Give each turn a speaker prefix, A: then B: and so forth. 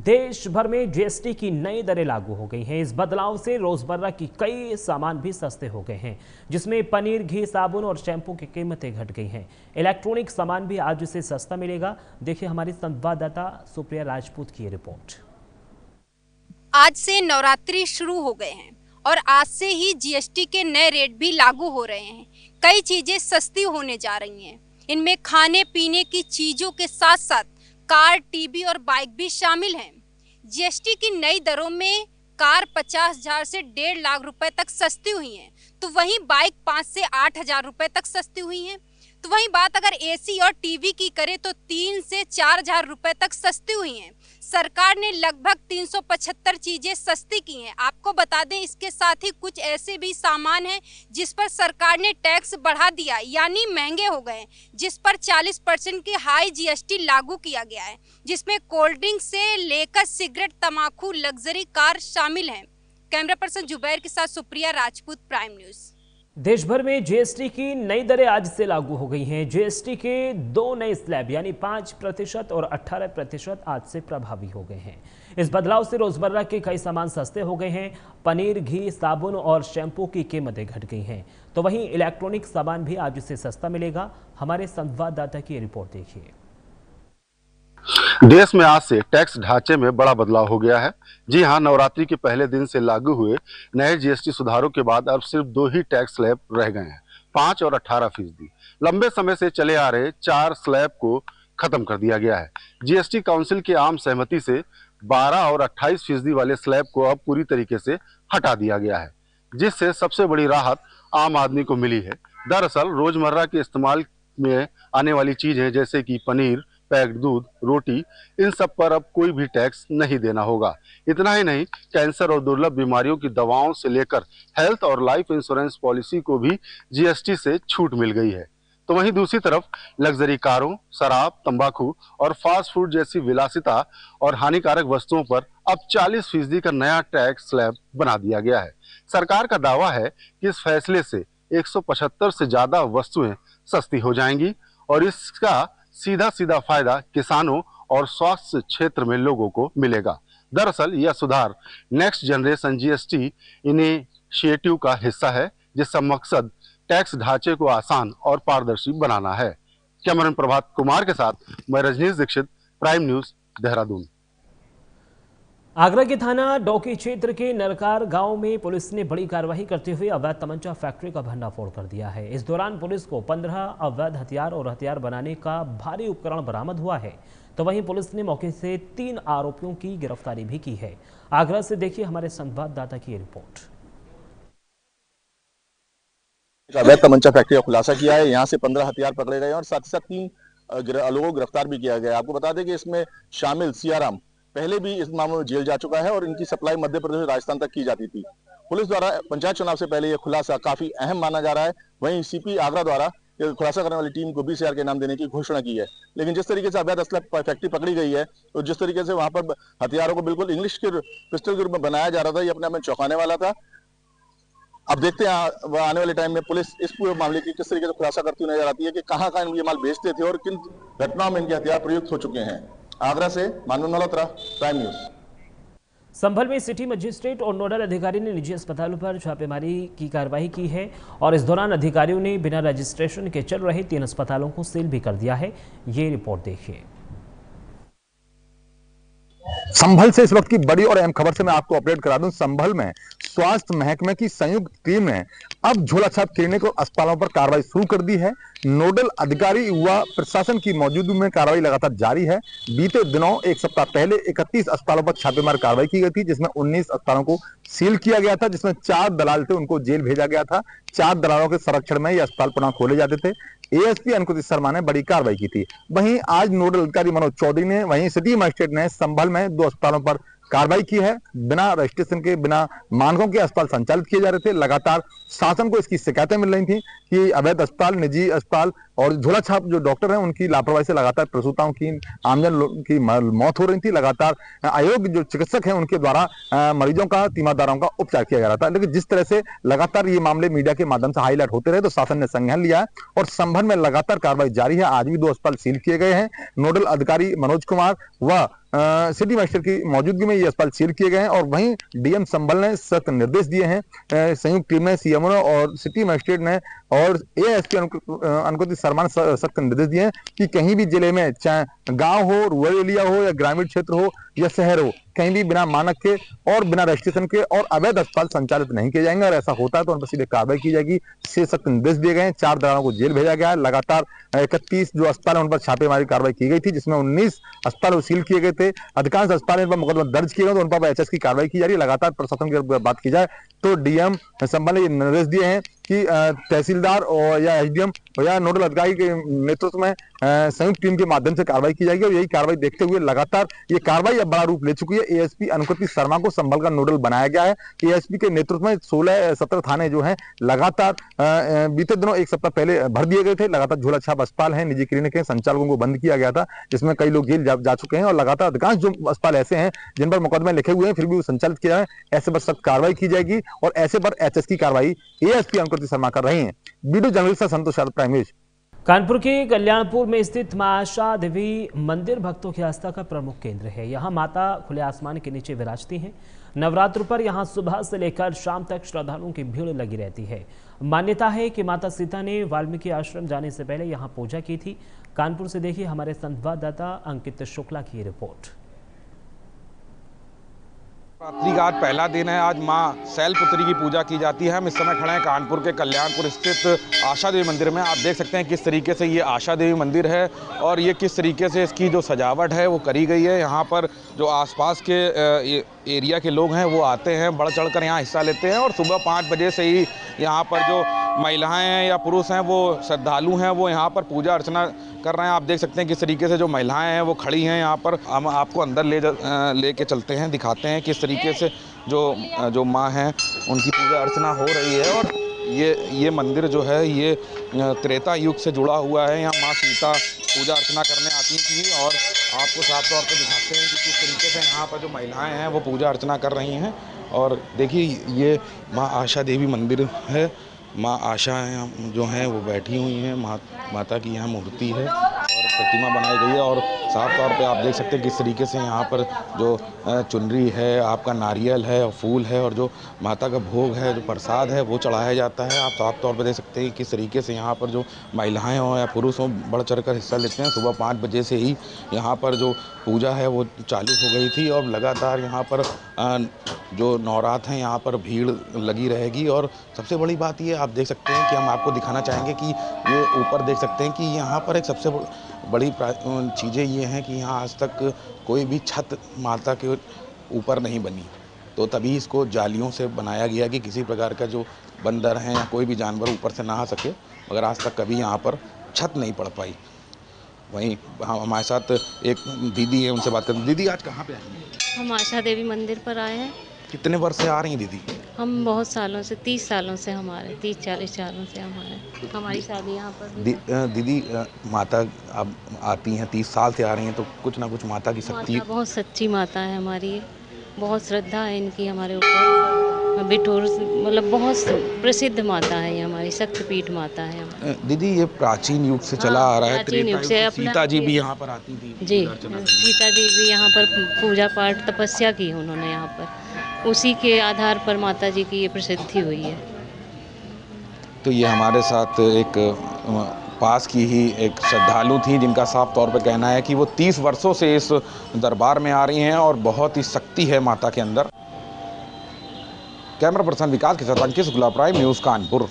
A: देश भर में जीएसटी की नई दरें लागू हो गई हैं। इस बदलाव से रोजमर्रा की कई सामान भी सस्ते हो गए हैं, जिसमें पनीर, घी, साबुन और शैम्पू की कीमतें घट गई हैं। इलेक्ट्रॉनिक सामान भी आज से सस्ता मिलेगा। देखिए हमारी संवाददाता सुप्रिया राजपूत की रिपोर्ट।
B: आज से नवरात्रि शुरू हो गए हैं और आज से ही जीएसटी के नए रेट भी लागू हो रहे हैं। कई चीजें सस्ती होने जा रही हैं। इनमें खाने पीने की चीजों के साथ साथ कार, टीवी और बाइक भी शामिल हैं। जीएसटी की नई दरों में कार 50,000 से 1.5 लाख रुपए तक सस्ती हुई हैं, तो वहीं बाइक 5 से 8,000 रुपए तक सस्ती हुई हैं। तो वहीं बात अगर एसी और टीवी की करें तो 3 से 4,000 रुपए तक सस्ती हुई हैं। सरकार ने लगभग 375 चीजें सस्ती की हैं। आपको बता दें, इसके साथ ही कुछ ऐसे भी सामान हैं जिस पर सरकार ने टैक्स बढ़ा दिया, यानी महंगे हो गए, जिस पर 40% की हाई जीएसटी लागू किया गया है, जिसमें कोल्ड ड्रिंक से लेकर सिगरेट, तंबाकू, लग्जरी कार शामिल हैं। कैमरा पर्सन जुबैर के साथ सुप्रिया राजपूत, प्राइम न्यूज।
A: देश भर में जीएसटी की नई दरें आज से लागू हो गई हैं। जीएसटी के 2 नए स्लैब यानी 5% और 18% आज से प्रभावी हो गए हैं। इस बदलाव से रोजमर्रा के कई सामान सस्ते हो गए हैं। पनीर, घी, साबुन और शैम्पू की कीमतें घट गई हैं। तो वहीं इलेक्ट्रॉनिक सामान भी आज से सस्ता मिलेगा। हमारे संवाददाता की रिपोर्ट देखिए।
C: देश में आज से टैक्स ढांचे में बड़ा बदलाव हो गया है। जी हां, नवरात्रि के पहले दिन से लागू हुए नए जीएसटी सुधारों के बाद अब सिर्फ 2 ही टैक्स स्लैब रह गए हैं, 5 और 18%। लंबे समय से चले आ रहे 4 स्लैब को खत्म कर दिया गया है। जीएसटी काउंसिल की आम सहमति से 12 और 28% वाले स्लैब को अब पूरी तरीके से हटा दिया गया है, जिससे सबसे बड़ी राहत आम आदमी को मिली है। दरअसल रोजमर्रा के इस्तेमाल में आने वाली चीजें जैसे कि पनीर, पैक्ड दूध, रोटी, इन सब पर अब कोई भी टैक्स नहीं देना होगा। इतना ही नहीं, कैंसर और दुर्लभ बीमारियों की दवाओं से लेकर हेल्थ और लाइफ इंश्योरेंस पॉलिसी को भी जीएसटी से छूट मिल गई है। तो वहीं दूसरी तरफ लग्जरी कारों, शराब, तंबाकू और फास्ट फूड जैसी विलासिता और हानिकारक वस्तुओं पर अब 40% का नया टैक्स स्लैब बना दिया गया है। सरकार का दावा है कि इस फैसले से 175 से ज्यादा वस्तुएं सस्ती हो जाएंगी और इसका सीधा फायदा किसानों और स्वास्थ्य क्षेत्र में लोगों को मिलेगा। दरअसल यह सुधार नेक्स्ट जनरेशन जीएसटी इनिशिएटिव का हिस्सा है, जिसका मकसद टैक्स ढांचे को आसान और पारदर्शी बनाना है। कैमरामैन प्रभात कुमार के साथ मैं रजनीश दीक्षित, प्राइम न्यूज, देहरादून।
A: आगरा के थाना डोकी क्षेत्र के नरकार गांव में पुलिस ने बड़ी कार्रवाई करते हुए अवैध तमंचा फैक्ट्री का भंडाफोड़ कर दिया है। इस दौरान पुलिस को 15 अवैध हथियार और हथियार बनाने का भारी उपकरण बरामद हुआ है। तो वहीं पुलिस ने मौके से 3 आरोपियों की गिरफ्तारी भी की है। आगरा से देखिए हमारे संवाददाता की रिपोर्ट।
D: अवैध तमंचा फैक्ट्री का खुलासा किया है। यहाँ से 15 हथियार पकड़े गए और साथ ही साथ 3 लोगों को गिरफ्तार भी किया गया। आपको बता दें कि इसमें शामिल सियाराम पहले भी इस मामले में जेल जा चुका है और इनकी सप्लाई मध्य प्रदेश और राजस्थान तक की जाती थी। पुलिस द्वारा पंचायत चुनाव से पहले यह खुलासा काफी अहम माना जा रहा है। वहीं सीपी आगरा द्वारा खुलासा करने वाली टीम को 20,000 के इनाम देने की घोषणा की है। लेकिन जिस तरीके से अवैध असला फैक्ट्री पकड़ी गई है और जिस तरीके से वहां पर हथियारों को बिल्कुल इंग्लिश के पिस्टल के रूप में बनाया जा रहा था, ये अपने आप में चौंकाने वाला था। अब देखते हैं आने वाले टाइम में पुलिस इस पूरे मामले की किस तरीके से खुलासा करती हुई नजर आती है कि कहां ये माल बेचते थे और किन घटनाओं में इनके हथियार प्रयुक्त हो चुके हैं। आगरा से मानव मल्होत्रा, प्राइम न्यूज।
A: संभल में सिटी मजिस्ट्रेट और नोडल अधिकारी ने निजी अस्पतालों पर छापेमारी की कार्रवाई की है और इस दौरान अधिकारियों ने बिना रजिस्ट्रेशन के चल रहे 3 अस्पतालों को सील भी कर दिया है। ये रिपोर्ट देखिए।
E: संभल से इस वक्त की बड़ी और अहम खबर से मैं आपको अपडेट करा दूं। संभल में स्वास्थ्य महकमे की संयुक्त टीम ने अब झोला छाप क्लिनिक और अस्पतालों पर कार्रवाई शुरू कर दी है। नोडल अधिकारी युवा प्रशासन की मौजूदगी में कार्रवाई लगातार जारी है। बीते दिनों 1 सप्ताह पहले 31 अस्पतालों पर छापेमार कार्रवाई की गई थी, जिसमें 19 अस्पतालों को सील किया गया था, जिसमें 4 दलाल थे, उनको जेल भेजा गया था। 4 दलालों के संरक्षण में ये अस्पताल पुनः खोले जाते थे। एएसपी अंकुश शर्मा ने बड़ी कार्रवाई की थी। वहीं आज नोडल अधिकारी मनोज चौधरी ने, वहीं सिटी मजिस्ट्रेट ने संभल में 2 अस्पतालों पर कार्रवाई की है। बिना रजिस्ट्रेशन के, बिना मानकों के अस्पताल संचालित किए जा रहे थे। लगातार शासन को इसकी शिकायतें मिल रही थी कि अवैध अस्पताल, निजी अस्पताल और झोला छाप जो डॉक्टर हैं उनकी लापरवाही से लगातार प्रसूताओं की, आमजन की मौत हो रही थी। लगातार अयोग्य जो चिकित्सक हैं उनके द्वारा मरीजों का, तीमारदारों का उपचार किया जा रहा था। लेकिन जिस तरह से लगातार ये मामले मीडिया के माध्यम से हाईलाइट होते रहे तो शासन ने संज्ञान लिया है और संभल में लगातार कार्रवाई जारी है। आज भी 2 अस्पताल सील किए गए हैं। नोडल अधिकारी मनोज कुमार व सिटी मजिस्ट्रेट की मौजूदगी में ये अस्पताल सील किए गए हैं और वहीं डीएम संभल ने सख्त निर्देश दिए हैं। संयुक्त टीम ने, सीएमओ और सिटी मजिस्ट्रेट ने और एएसपी अनुकृति शर्मा ने सख्त निर्देश दिए हैं कि कहीं भी जिले में, चाहे गांव हो, रूरल एरिया हो या ग्रामीण क्षेत्र हो या शहर हो, कहीं भी बिना मानक के और बिना रजिस्ट्रेशन के और अवैध अस्पताल संचालित नहीं किए जाएंगे और ऐसा होता है तो उन पर सीधे कार्रवाई की जाएगी। से सख्त निर्देश दिए गए हैं। 4 दलालों को जेल भेजा गया है। लगातार 31 जो अस्पताल है उन पर छापेमारी कार्रवाई की गई थी, जिसमें 19 अस्पताल सील किए गए थे। अधिकांश अस्पताल पर मुकदमा दर्ज किए गए तो उन पर एचएस की कार्रवाई की जा रही है। लगातार प्रशासन की बात की जाए तो डीएम संभल ने निर्देश दिए हैं कि तहसीलदार और या एसडीएम या नोडल अधिकारी के नेतृत्व में संयुक्त टीम के माध्यम से कार्रवाई की जाएगी और यही कार्रवाई देखते हुए लगातार ये कार्रवाई अब बड़ा रूप ले चुकी है। एएसपी अनुकृति शर्मा को संभल का नोडल बनाया गया है। एएसपी के नेतृत्व में 16-17 थाने जो हैं लगातार बीते दिनों 1 सप्ताह पहले भर दिए गए थे। लगातार झोला छाप अस्पताल हैं, निजी क्लिनिक हैं, संचालकों को बंद किया गया था, जिसमें कई लोग जेल जा चुके हैं और लगातार अधिकांश जो अस्पताल ऐसे हैं जिन पर मुकदमे लिखे हुए हैं फिर भी वो संचालित किया है, ऐसे पर सख्त कार्रवाई की जाएगी और ऐसे पर एचएस की कार्रवाई एएसपी अनुकृति शर्मा कर रही हैं। Video journalist Santosh Yadav, prime news.
A: Kanpur के कल्याणपुर में स्थित मां आशा देवी मंदिर भक्तों की आस्था का प्रमुख केंद्र है। यहाँ माता खुले आसमान के नीचे विराजती हैं। नवरात्र पर यहाँ सुबह से लेकर शाम तक श्रद्धालुओं की भीड़ लगी रहती है। मान्यता है कि माता सीता ने वाल्मीकि आश्रम जाने से पहले यहाँ पूजा की थी। कानपुर से देखिए हमारे संवाददाता अंकित शुक्ला की रिपोर्ट।
F: नवरात्रि का आज पहला दिन है। आज मां शैलपुत्री की पूजा की जाती है। हम इस समय खड़े हैं कानपुर के कल्याणपुर स्थित आशा देवी मंदिर में। आप देख सकते हैं किस तरीके से ये आशा देवी मंदिर है और ये किस तरीके से इसकी जो सजावट है वो करी गई है। यहाँ पर जो आसपास के एरिया के लोग हैं वो आते हैं, बढ़ चढ़कर यहाँ हिस्सा लेते हैं और सुबह 5 बजे से ही यहाँ पर जो महिलाएं हैं या पुरुष हैं वो श्रद्धालु हैं वो यहाँ पर पूजा अर्चना कर रहे हैं। आप देख सकते हैं किस तरीके से जो महिलाएं हैं वो खड़ी हैं यहाँ पर। हम आपको अंदर ले के चलते हैं, दिखाते हैं किस तरीके से जो माँ हैं उनकी पूजा अर्चना हो रही है। और ये मंदिर जो है ये त्रेता युग से जुड़ा हुआ है। यहाँ माँ सीता पूजा अर्चना करने आती थी और आपको साफ तौर पर दिखाते हैं कि किस तरीके से यहाँ पर जो महिलाएं हैं वो पूजा अर्चना कर रही हैं। और देखिए ये माँ आशा देवी मंदिर है। माँ आशा जो हैं वो बैठी हुई हैं। माता की यहाँ मूर्ति है और प्रतिमा बनाई गई है और साफ तौर पे आप देख सकते हैं किस तरीके से यहाँ पर जो चुनरी है, आपका नारियल है और फूल है और जो माता का भोग है, जो प्रसाद है वो चढ़ाया जाता है। आप साफ तौर पे देख सकते हैं किस तरीके से यहाँ पर जो महिलाएं हों या पुरुष हों बढ़ चढ़कर हिस्सा लेते हैं। सुबह 5 बजे से ही यहाँ पर जो पूजा है वो चालू हो गई थी और लगातार यहाँ पर जो नवरात्र हैं यहाँ पर भीड़ लगी रहेगी। और सबसे बड़ी बात ये आप देख सकते हैं कि हम आपको दिखाना चाहेंगे कि ये ऊपर देख सकते हैं कि यहाँ पर एक सबसे बड़ी चीज़ें ये हैं कि यहाँ आज तक कोई भी छत माता के ऊपर नहीं बनी, तो तभी इसको जालियों से बनाया गया कि किसी प्रकार का जो बंदर हैं या कोई भी जानवर ऊपर से ना आ सके, मगर आज तक कभी यहाँ पर छत नहीं पड़ पाई। वहीं हमारे साथ एक दीदी है, उनसे बात करें। दीदी आज कहाँ पे आई हैं?
G: हम आशा देवी मंदिर पर आए हैं।
F: कितने वर्ष से आ रही हैं दीदी?
G: हम बहुत सालों से, 30 सालों से, हमारे 30-40 सालों से हमारी शादी यहाँ पर।
F: दीदी माता अब आती हैं, 30 साल से आ रही हैं, तो कुछ ना कुछ माता की शक्ति,
G: बहुत सच्ची माता है हमारी, बहुत श्रद्धा है इनकी हमारे ऊपर। बिठूर मतलब बहुत प्रसिद्ध माता है ये, हमारी शक्तिपीठ माता है।
F: दीदी ये प्राचीन युग से चला आ रहा है।
G: प्राचीन युग से
F: सीता जी भी यहाँ पर आती थी।
G: जी, सीता जी भी यहाँ पर पूजा पाठ तपस्या की उन्होंने यहाँ पर, उसी के आधार पर माता जी की ये प्रसिद्धि हुई है।
F: तो ये हमारे साथ एक पास की ही एक श्रद्धालु थी जिनका साफ तौर पे कहना है कि वो 30 वर्षों से इस दरबार में आ रही हैं और बहुत ही शक्ति है माता के अंदर। कैमरा पर्सन विकास के साथ अंकित शुक्ला, प्राइम न्यूज़, कानपुर।